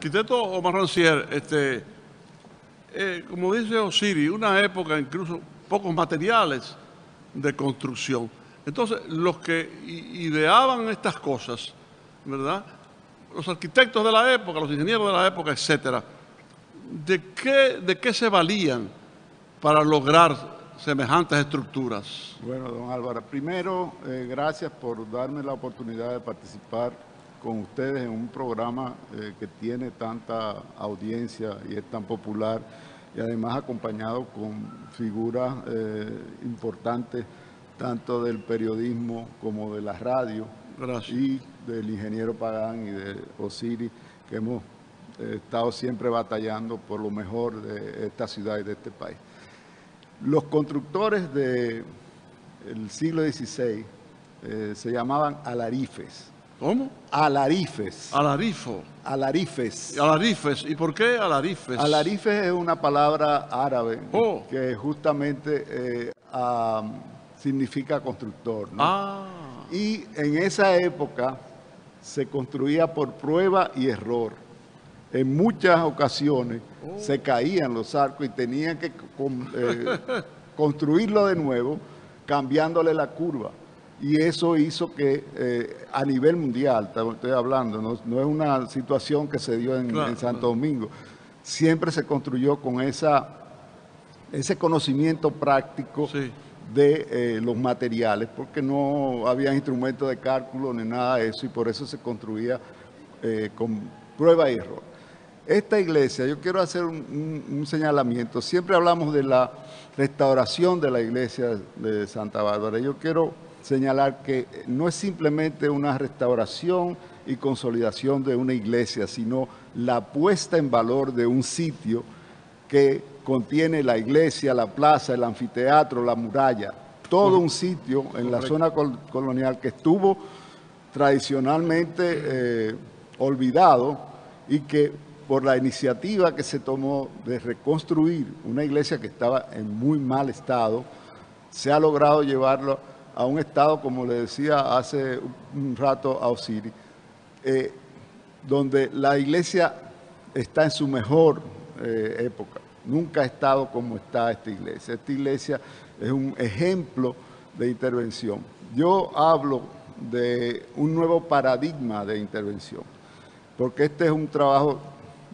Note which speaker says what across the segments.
Speaker 1: Arquitecto Omar Rancière, como dice Osiris, una época incluso pocos materiales de construcción. Entonces, los que ideaban estas cosas, ¿verdad? Los arquitectos de la época, los ingenieros de la época, etcétera, ¿de qué se valían para lograr semejantes estructuras?
Speaker 2: Bueno, don Álvaro, primero, gracias por darme la oportunidad de participar con ustedes en un programa que tiene tanta audiencia y es tan popular, y además acompañado con figuras importantes tanto del periodismo como de la radio. Gracias. Y del ingeniero Pagán y de Osiris, que hemos estado siempre batallando por lo mejor de esta ciudad y de este país. Los constructores del siglo XVI se llamaban alarifes.
Speaker 1: ¿Cómo?
Speaker 2: Alarifes.
Speaker 1: Alarifo.
Speaker 2: Alarifes.
Speaker 1: Alarifes. ¿Y por qué alarifes?
Speaker 2: Alarifes es una palabra árabe que justamente significa constructor, ¿no? Y en esa época se construía por prueba y error. En muchas ocasiones se caían los arcos y tenían que construirlo de nuevo, cambiándole la curva. Y eso hizo que a nivel mundial, estoy hablando, no es una situación que se dio en Santo Domingo, siempre se construyó con ese conocimiento práctico de los materiales, porque no había instrumentos de cálculo ni nada de eso, y por eso se construía con prueba y error. Esta iglesia, yo quiero hacer un señalamiento. Siempre hablamos de la restauración de la iglesia de Santa Bárbara. Yo quiero señalar que no es simplemente una restauración y consolidación de una iglesia, sino la puesta en valor de un sitio que contiene la iglesia, la plaza, el anfiteatro, la muralla, todo un sitio en la zona colonial que estuvo tradicionalmente olvidado y que por la iniciativa que se tomó de reconstruir una iglesia que estaba en muy mal estado, se ha logrado llevarlo a un estado, como le decía hace un rato a Osiris, donde la iglesia está en su mejor época. Nunca ha estado como está esta iglesia. Esta iglesia es un ejemplo de intervención. Yo hablo de un nuevo paradigma de intervención, porque este es un trabajo,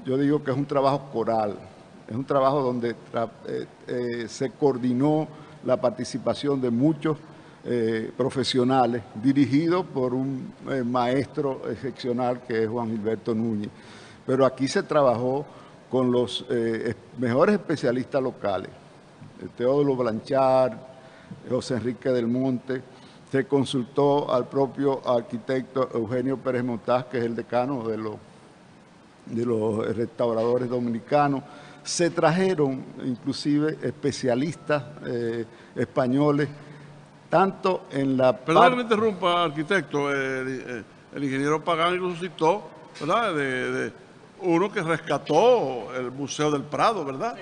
Speaker 2: yo digo que es un trabajo coral, es un trabajo donde se coordinó la participación de muchos profesionales, dirigido por un maestro excepcional que es Juan Gilberto Núñez. Pero aquí se trabajó con los mejores especialistas locales, Teodulo Blanchard, José Enrique del Monte. Se consultó al propio arquitecto Eugenio Pérez Montaz, que es el decano de los restauradores dominicanos. Se trajeron inclusive especialistas españoles, tanto en la
Speaker 1: Perdón que me interrumpa, arquitecto. El ingeniero Pagán incluso citó, ¿verdad?, de uno que rescató el Museo del Prado, ¿verdad?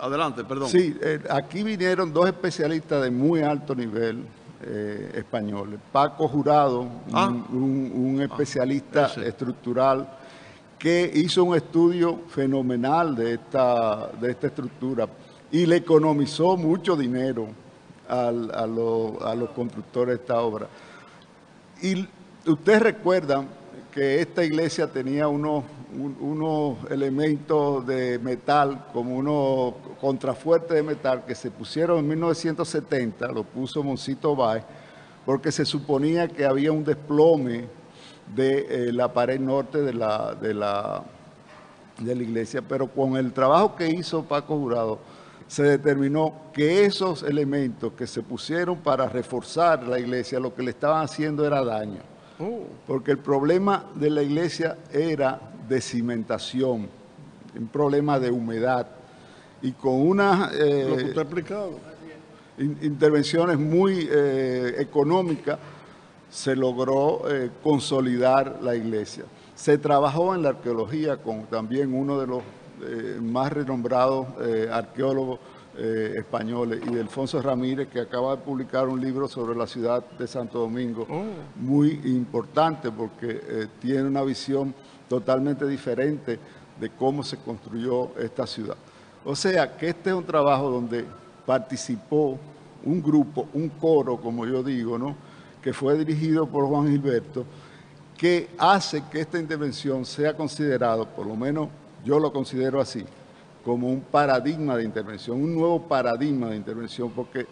Speaker 1: Adelante, perdón.
Speaker 2: Sí, aquí vinieron dos especialistas de muy alto nivel españoles. Paco Jurado, un especialista estructural que hizo un estudio fenomenal de esta estructura y le economizó mucho dinero a los constructores de esta obra. Y ustedes recuerdan que esta iglesia tenía unos elementos de metal, como unos contrafuertes de metal que se pusieron en 1970, lo puso Moncito Báez, porque se suponía que había un desplome de la pared norte de la iglesia, pero con el trabajo que hizo Paco Jurado, se determinó que esos elementos que se pusieron para reforzar la iglesia, lo que le estaban haciendo era daño. Porque el problema de la iglesia era de cimentación, un problema de humedad. Y con unas intervenciones muy económicas se logró consolidar la iglesia. Se trabajó en la arqueología con también uno de los más renombrados arqueólogos españoles, y de Alfonso Ramírez, que acaba de publicar un libro sobre la ciudad de Santo Domingo, muy importante porque tiene una visión totalmente diferente de cómo se construyó esta ciudad. O sea, que este es un trabajo donde participó un grupo, un coro, como yo digo, ¿no?, que fue dirigido por Juan Gilberto, que hace que esta intervención sea considerado, por lo menos yo lo considero así, como un paradigma de intervención, un nuevo paradigma de intervención, porque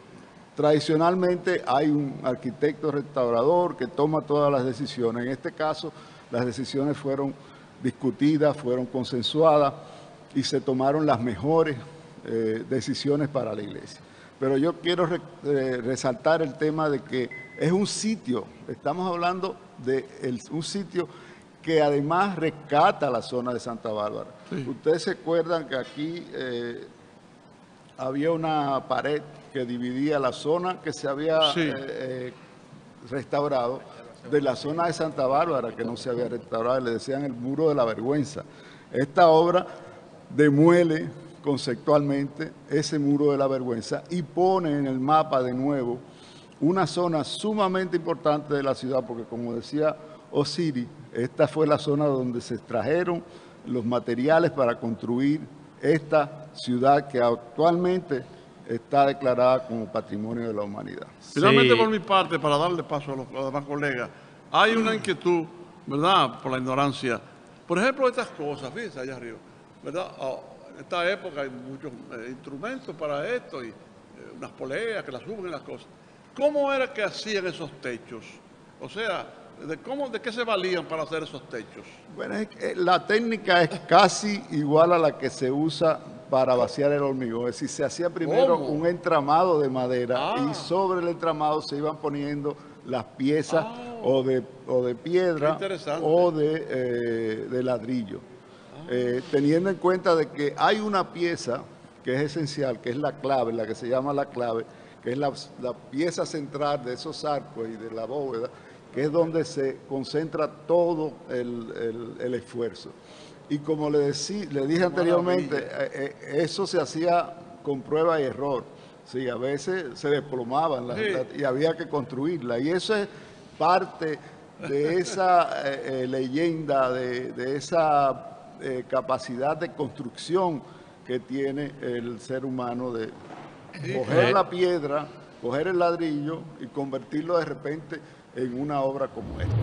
Speaker 2: tradicionalmente hay un arquitecto restaurador que toma todas las decisiones. En este caso, las decisiones fueron discutidas, fueron consensuadas y se tomaron las mejores decisiones para la iglesia. Pero yo quiero resaltar el tema de que es un sitio, estamos hablando de un sitio que además rescata la zona de Santa Bárbara. Sí. Ustedes se acuerdan que aquí había una pared que dividía la zona que se había restaurado de la zona de Santa Bárbara, que no se había restaurado, le decían el muro de la vergüenza. Esta obra demuele conceptualmente ese muro de la vergüenza y pone en el mapa de nuevo una zona sumamente importante de la ciudad, porque como decía Osiris, esta fue la zona donde se extrajeron los materiales para construir esta ciudad que actualmente está declarada como Patrimonio de la Humanidad.
Speaker 1: Finalmente, por mi parte, para darle paso a los demás colegas, hay una inquietud, ¿verdad?, por la ignorancia. Por ejemplo, estas cosas, fíjense allá arriba, ¿verdad? En esta época hay muchos instrumentos para esto y unas poleas que las suben y las cosas. ¿Cómo era que hacían esos techos? O sea, ¿de qué se valían para hacer esos techos?
Speaker 2: Bueno, la técnica es casi igual a la que se usa para vaciar el hormigón. Es decir, se hacía primero un entramado de madera y sobre el entramado se iban poniendo las piezas o de piedra o de ladrillo. Teniendo en cuenta de que hay una pieza que es esencial, que es la clave, la que se llama la clave, que es la pieza central de esos arcos y de la bóveda, que es donde se concentra todo el esfuerzo. Y como le dije anteriormente, eso se hacía con prueba y error. Sí, a veces se desplomaban y había que construirla. Y eso es parte de esa leyenda, de esa capacidad de construcción que tiene el ser humano de coger la piedra, coger el ladrillo y convertirlo de repente en una obra como esta.